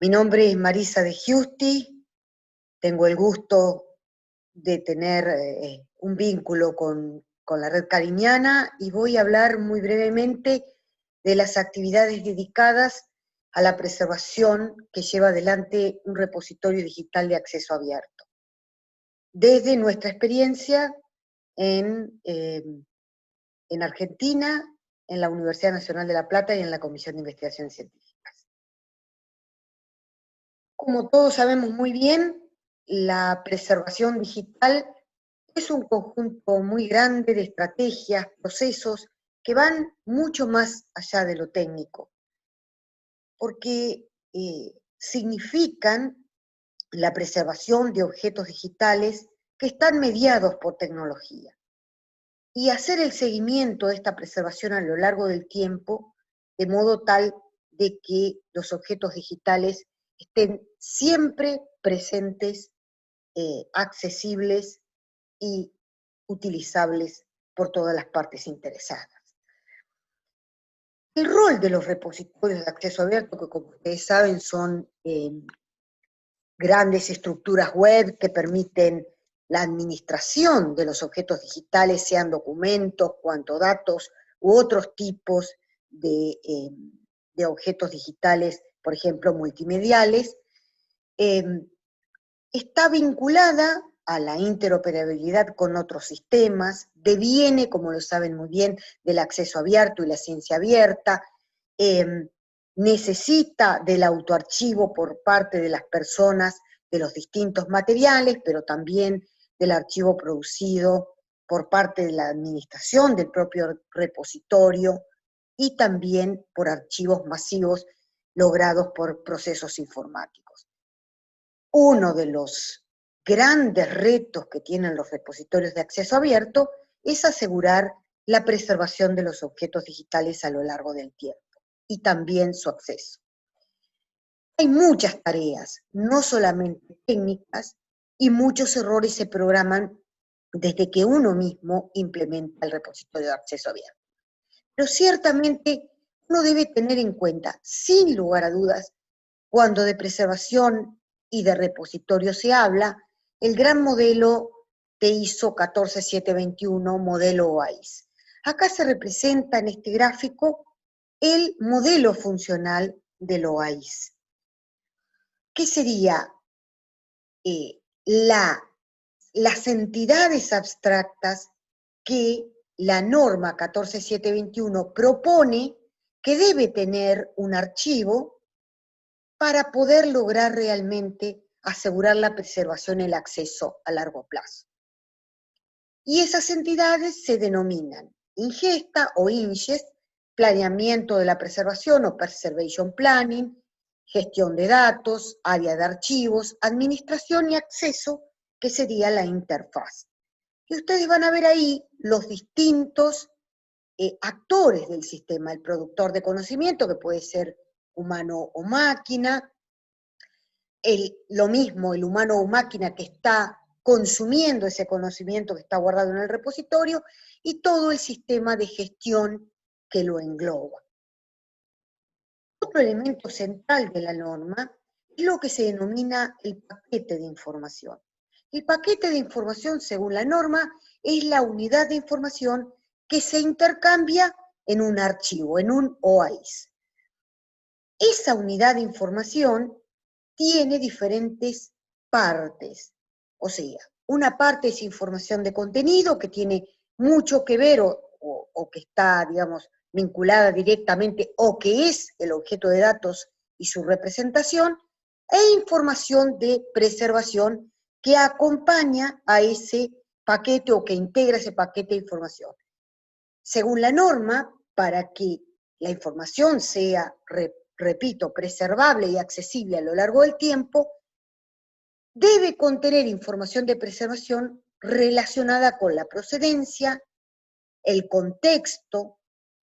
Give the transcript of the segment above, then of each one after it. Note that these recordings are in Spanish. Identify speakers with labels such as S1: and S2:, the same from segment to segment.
S1: Mi nombre es Marisa de Giusti, tengo el gusto de tener un vínculo con la red cariñana y voy a hablar muy brevemente de las actividades dedicadas a la preservación que lleva adelante un repositorio digital de acceso abierto. Desde nuestra experiencia en Argentina, en la Universidad Nacional de La Plata y en la Comisión de Investigaciones Científicas. Como todos sabemos muy bien, la preservación digital es un conjunto muy grande de estrategias, procesos que van mucho más allá de lo técnico, porque significan la preservación de objetos digitales que están mediados por tecnología. Y hacer el seguimiento de esta preservación a lo largo del tiempo, de modo tal de que los objetos digitales estén siempre presentes, accesibles y utilizables por todas las partes interesadas. El rol de los repositorios de acceso abierto, que como ustedes saben son grandes estructuras web que permiten la administración de los objetos digitales, sean documentos, cuanto datos u otros tipos de objetos digitales, por ejemplo, multimediales, está vinculada a la interoperabilidad con otros sistemas, deviene, como lo saben muy bien, del acceso abierto y la ciencia abierta, necesita del autoarchivo por parte de las personas de los distintos materiales, pero también del archivo producido por parte de la administración del propio repositorio y también por archivos masivos logrados por procesos informáticos. Uno de los grandes retos que tienen los repositorios de acceso abierto es asegurar la preservación de los objetos digitales a lo largo del tiempo y también su acceso. Hay muchas tareas, no solamente técnicas, y muchos errores se programan desde que uno mismo implementa el repositorio de acceso abierto. Pero ciertamente uno debe tener en cuenta, sin lugar a dudas, cuando de preservación y de repositorio se habla, el gran modelo de ISO 14721, modelo OAIS. Acá se representa en este gráfico el modelo funcional del OAIS. ¿Qué sería? Las entidades abstractas que la norma 14721 propone que debe tener un archivo para poder lograr realmente asegurar la preservación y el acceso a largo plazo. Y esas entidades se denominan ingesta o ingest, planeamiento de la preservación o preservation planning, gestión de datos, área de archivos, administración y acceso, que sería la interfaz. Y ustedes van a ver ahí los distintos actores del sistema, el productor de conocimiento, que puede ser humano o máquina, lo mismo el humano o máquina que está consumiendo ese conocimiento que está guardado en el repositorio, y todo el sistema de gestión que lo engloba. Otro elemento central de la norma es lo que se denomina el paquete de información. El paquete de información, según la norma, es la unidad de información que se intercambia en un archivo, en un OAIS. Esa unidad de información tiene diferentes partes. O sea, una parte es información de contenido que tiene mucho que ver o que está, digamos, vinculada directamente o que es el objeto de datos y su representación, e información de preservación que acompaña a ese paquete o que integra ese paquete de información. Según la norma, para que la información sea, repito, preservable y accesible a lo largo del tiempo, debe contener información de preservación relacionada con la procedencia, el contexto,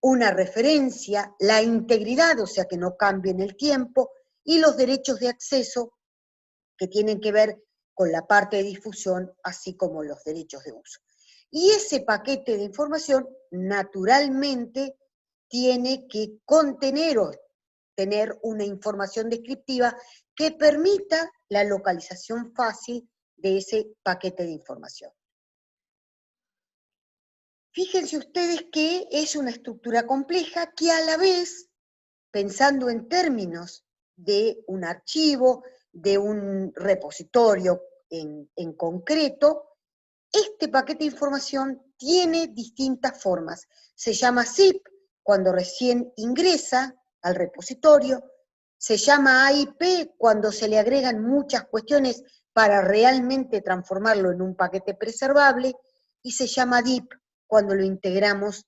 S1: una referencia, la integridad, o sea que no cambie en el tiempo, y los derechos de acceso que tienen que ver con la parte de difusión, así como los derechos de uso. Y ese paquete de información, naturalmente, tiene que contener tener una información descriptiva que permita la localización fácil de ese paquete de información. Fíjense ustedes que es una estructura compleja que a la vez, pensando en términos de un archivo, de un repositorio en concreto, este paquete de información tiene distintas formas. Se llama zip cuando recién ingresa al repositorio, se llama AIP cuando se le agregan muchas cuestiones para realmente transformarlo en un paquete preservable, y se llama DIP cuando lo integramos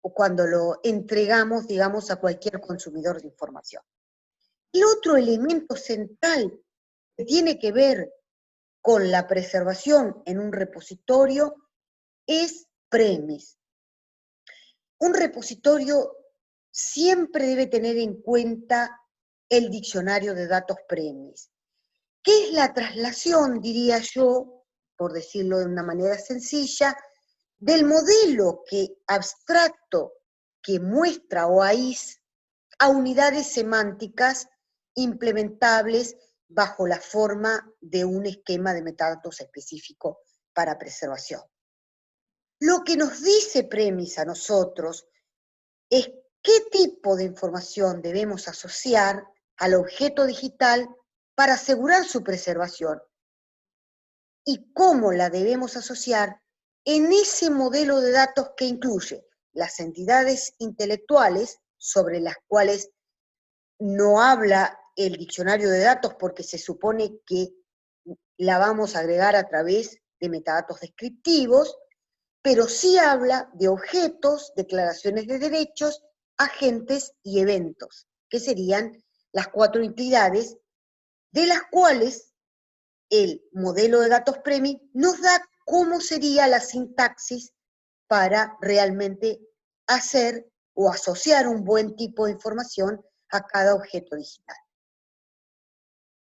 S1: o cuando lo entregamos, digamos, a cualquier consumidor de información. El otro elemento central que tiene que ver con la preservación en un repositorio es premise. Un repositorio siempre debe tener en cuenta el diccionario de datos premise, que es la traslación, diría yo, por decirlo de una manera sencilla, del modelo abstracto que muestra OAIS a unidades semánticas implementables bajo la forma de un esquema de metadatos específico para preservación. Lo que nos dice premise a nosotros es qué tipo de información debemos asociar al objeto digital para asegurar su preservación y cómo la debemos asociar en ese modelo de datos que incluye las entidades intelectuales sobre las cuales no habla el diccionario de datos porque se supone que la vamos a agregar a través de metadatos descriptivos, pero sí habla de objetos, declaraciones de derechos, agentes y eventos, que serían las 4 entidades de las cuales el modelo de datos premise nos da cómo sería la sintaxis para realmente hacer o asociar un buen tipo de información a cada objeto digital.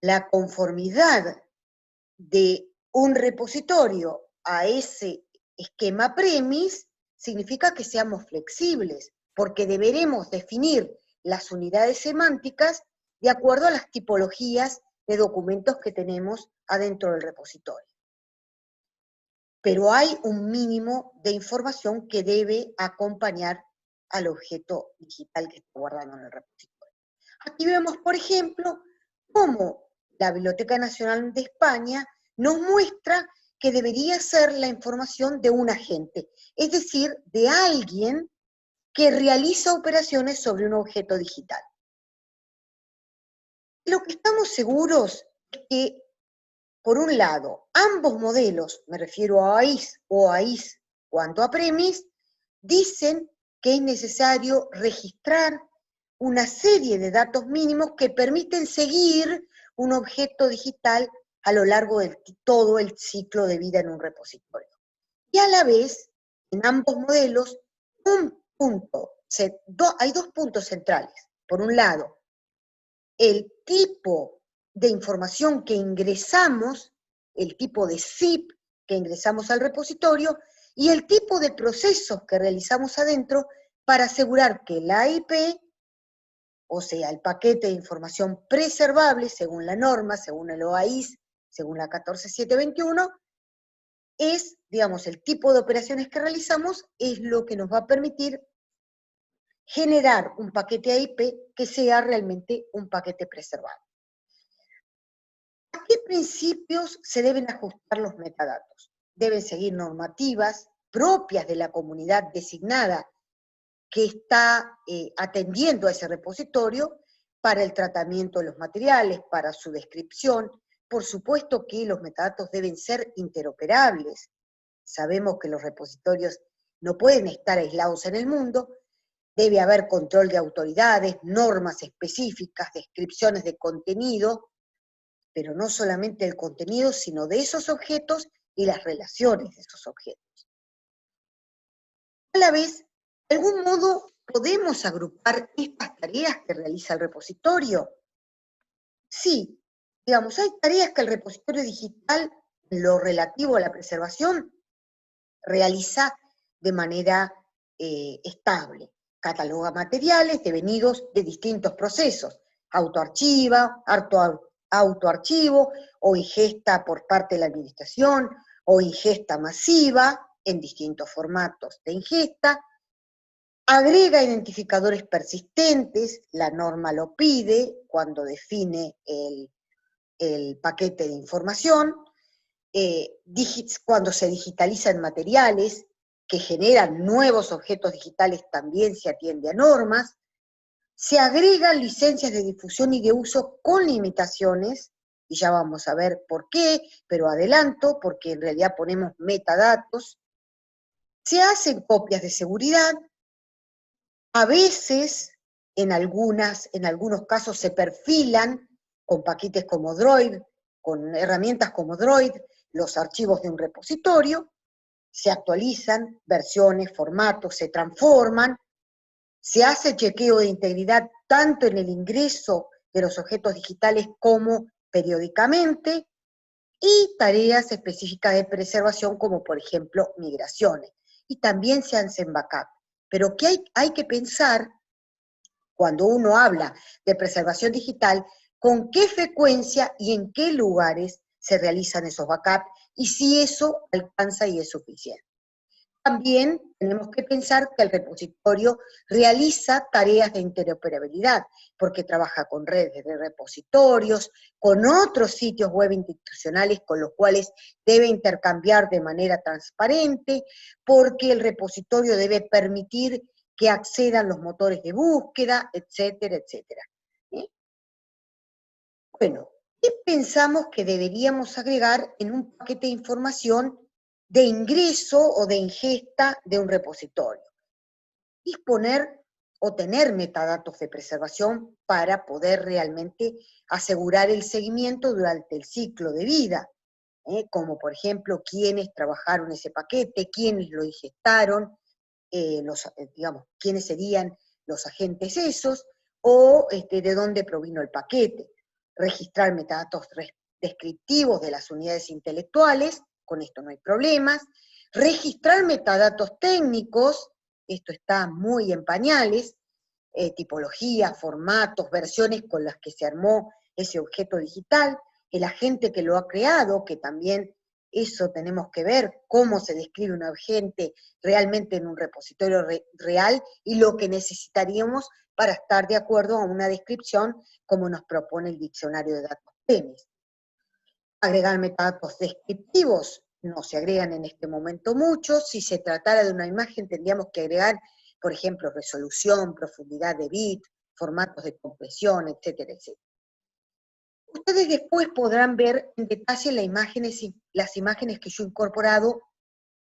S1: La conformidad de un repositorio a ese esquema premise significa que seamos flexibles, porque deberemos definir las unidades semánticas de acuerdo a las tipologías de documentos que tenemos adentro del repositorio. Pero hay un mínimo de información que debe acompañar al objeto digital que está guardando en el repositorio. Aquí vemos, por ejemplo, cómo la Biblioteca Nacional de España nos muestra que debería ser la información de un agente, es decir, de alguien que realiza operaciones sobre un objeto digital. Lo que estamos seguros es que, por un lado, ambos modelos, me refiero a OAIS o OAIS cuanto a premise, dicen que es necesario registrar una serie de datos mínimos que permiten seguir un objeto digital a lo largo de todo el ciclo de vida en un repositorio. Y a la vez, en ambos modelos, hay 2 puntos centrales. Por un lado, el tipo de información que ingresamos, el tipo de zip que ingresamos al repositorio, y el tipo de procesos que realizamos adentro para asegurar que la IP, o sea, el paquete de información preservable según la norma, según el OAIS, según la 14721, es, digamos, el tipo de operaciones que realizamos, es lo que nos va a permitir generar un paquete IP que sea realmente un paquete preservable. ¿A qué principios se deben ajustar los metadatos? Deben seguir normativas propias de la comunidad designada que está atendiendo a ese repositorio para el tratamiento de los materiales, para su descripción. Por supuesto que los metadatos deben ser interoperables. Sabemos que los repositorios no pueden estar aislados en el mundo. Debe haber control de autoridades, normas específicas, descripciones de contenido, pero no solamente el contenido, sino de esos objetos y las relaciones de esos objetos. A la vez, de algún modo, podemos agrupar estas tareas que realiza el repositorio. Sí, digamos, hay tareas que el repositorio digital, en lo relativo a la preservación, realiza de manera estable. cataloga materiales devenidos de distintos procesos, autoarchivo o ingesta por parte de la administración o ingesta masiva en distintos formatos de ingesta, agrega identificadores persistentes, la norma lo pide cuando define el paquete de información, cuando se digitalizan materiales que generan nuevos objetos digitales también se atiende a normas, se agregan licencias de difusión y de uso con limitaciones, y ya vamos a ver por qué, pero adelanto, porque en realidad ponemos metadatos, se hacen copias de seguridad, a veces, en algunos casos se perfilan con paquetes como Droid, con herramientas como Droid, los archivos de un repositorio, se actualizan versiones, formatos, se transforman, se hace chequeo de integridad tanto en el ingreso de los objetos digitales como periódicamente, y tareas específicas de preservación como por ejemplo migraciones. Y también se hacen backup. Pero que hay que pensar, cuando uno habla de preservación digital, con qué frecuencia y en qué lugares se realizan esos backups y si eso alcanza y es suficiente. También tenemos que pensar que el repositorio realiza tareas de interoperabilidad, porque trabaja con redes de repositorios, con otros sitios web institucionales con los cuales debe intercambiar de manera transparente, porque el repositorio debe permitir que accedan los motores de búsqueda, etcétera, etcétera. ¿Sí? Bueno, ¿qué pensamos que deberíamos agregar en un paquete de información de ingreso o de ingesta de un repositorio? Disponer o tener metadatos de preservación para poder realmente asegurar el seguimiento durante el ciclo de vida, como por ejemplo quiénes trabajaron ese paquete, quiénes lo ingestaron, digamos, quiénes serían los agentes esos, o de dónde provino el paquete. Registrar metadatos descriptivos de las unidades intelectuales, con esto no hay problemas. Registrar metadatos técnicos, esto está muy en pañales, tipologías, formatos, versiones con las que se armó ese objeto digital, el agente que lo ha creado, que también eso tenemos que ver, cómo se describe un agente realmente en un repositorio real y lo que necesitaríamos para estar de acuerdo a una descripción como nos propone el diccionario de datos TEMIS. Agregar metadatos descriptivos, no se agregan en este momento muchos. Si se tratara de una imagen tendríamos que agregar, por ejemplo, resolución, profundidad de bit, formatos de compresión, etcétera, etcétera. Ustedes después podrán ver en detalle las imágenes que yo he incorporado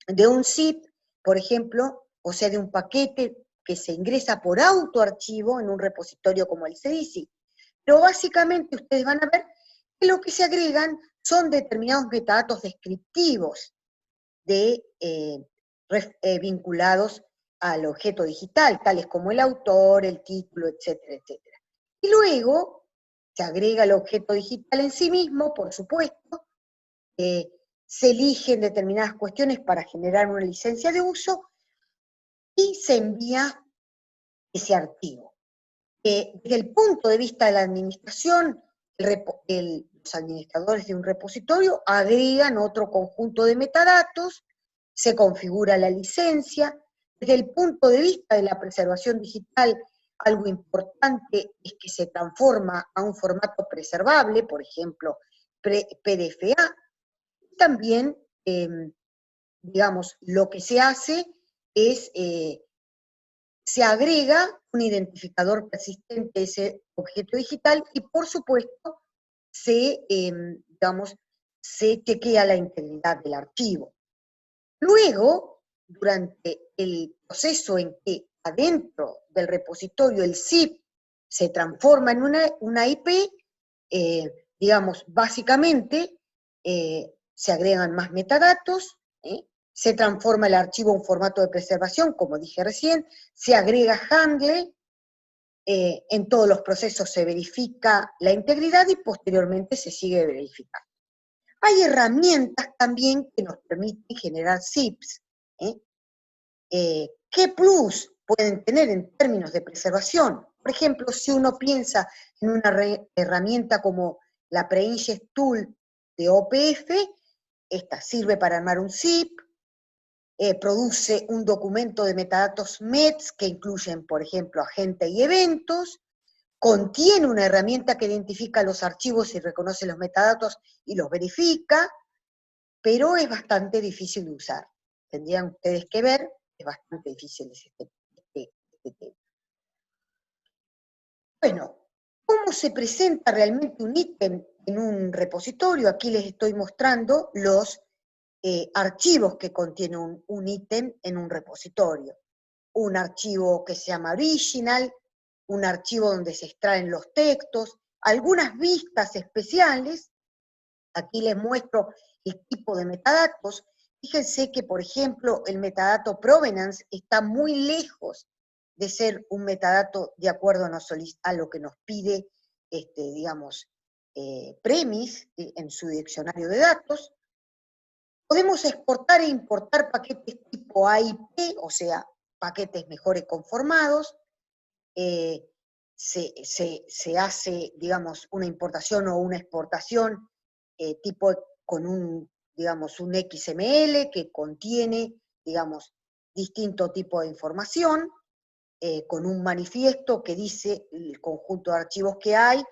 S1: de un zip, por ejemplo, o sea, de un paquete que se ingresa por autoarchivo en un repositorio como el CDC. Pero básicamente ustedes van a ver que lo que se agregan son determinados metadatos descriptivos vinculados al objeto digital, tales como el autor, el título, etcétera, etcétera. Y luego se agrega el objeto digital en sí mismo, por supuesto, se eligen determinadas cuestiones para generar una licencia de uso y se envía ese archivo. Desde el punto de vista de la administración, los administradores de un repositorio agregan otro conjunto de metadatos, se configura la licencia. Desde el punto de vista de la preservación digital, algo importante es que se transforma a un formato preservable, por ejemplo, PDFA. También, digamos, lo que se hace es se agrega un identificador persistente a ese objeto digital y, por supuesto, digamos, se chequea la integridad del archivo. Luego, durante el proceso en que adentro del repositorio el zip se transforma en una IP, digamos, básicamente se agregan más metadatos, se transforma el archivo en formato de preservación, como dije recién, se agrega handle, en todos los procesos se verifica la integridad y posteriormente se sigue verificando. Hay herramientas también que nos permiten generar zips. ¿Qué plus pueden tener en términos de preservación. Por ejemplo, si uno piensa en una herramienta como la Pre-Ingest Tool de OPF, esta sirve para armar un zip, produce un documento de metadatos METS que incluyen, por ejemplo, agente y eventos, contiene una herramienta que identifica los archivos y reconoce los metadatos y los verifica, pero es bastante difícil de usar. Tendrían ustedes que ver, es bastante difícil este tema. Bueno, ¿cómo se presenta realmente un ítem en un repositorio? Aquí les estoy mostrando los archivos que contiene un ítem en un repositorio. Un archivo que se llama original, un archivo donde se extraen los textos, algunas vistas especiales. Aquí les muestro el tipo de metadatos. Fíjense que, por ejemplo, el metadato provenance está muy lejos de ser un metadato de acuerdo a lo que nos pide, digamos, Premis en su diccionario de datos. Podemos exportar e importar paquetes tipo AIP, o sea, paquetes mejores conformados. Se hace, digamos, una importación o una exportación tipo con digamos, un XML que contiene, digamos, distinto tipo de información, con un manifiesto que dice el conjunto de archivos que hay,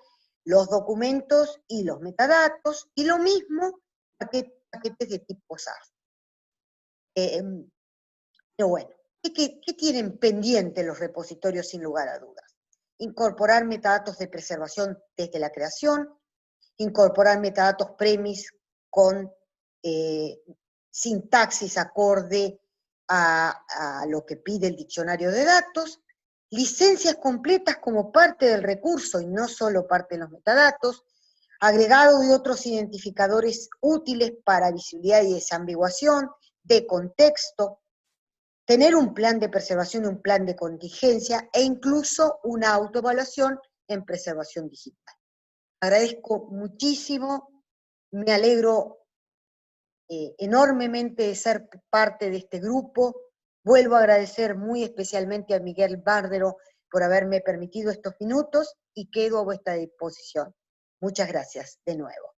S1: los documentos y los metadatos, y lo mismo paquetes de tipo SAS. Pero bueno, ¿qué tienen pendiente los repositorios sin lugar a dudas? Incorporar metadatos de preservación desde la creación, incorporar metadatos premis con sintaxis acorde a lo que pide el diccionario de datos, licencias completas como parte del recurso y no solo parte de los metadatos, agregado de otros identificadores útiles para visibilidad y desambiguación, de contexto, tener un plan de preservación y un plan de contingencia e incluso una autoevaluación en preservación digital. Agradezco muchísimo, me alegro enormemente de ser parte de este grupo. Vuelvo a agradecer muy especialmente a Miguel Bardero por haberme permitido estos minutos y quedo a vuestra disposición. Muchas gracias de nuevo.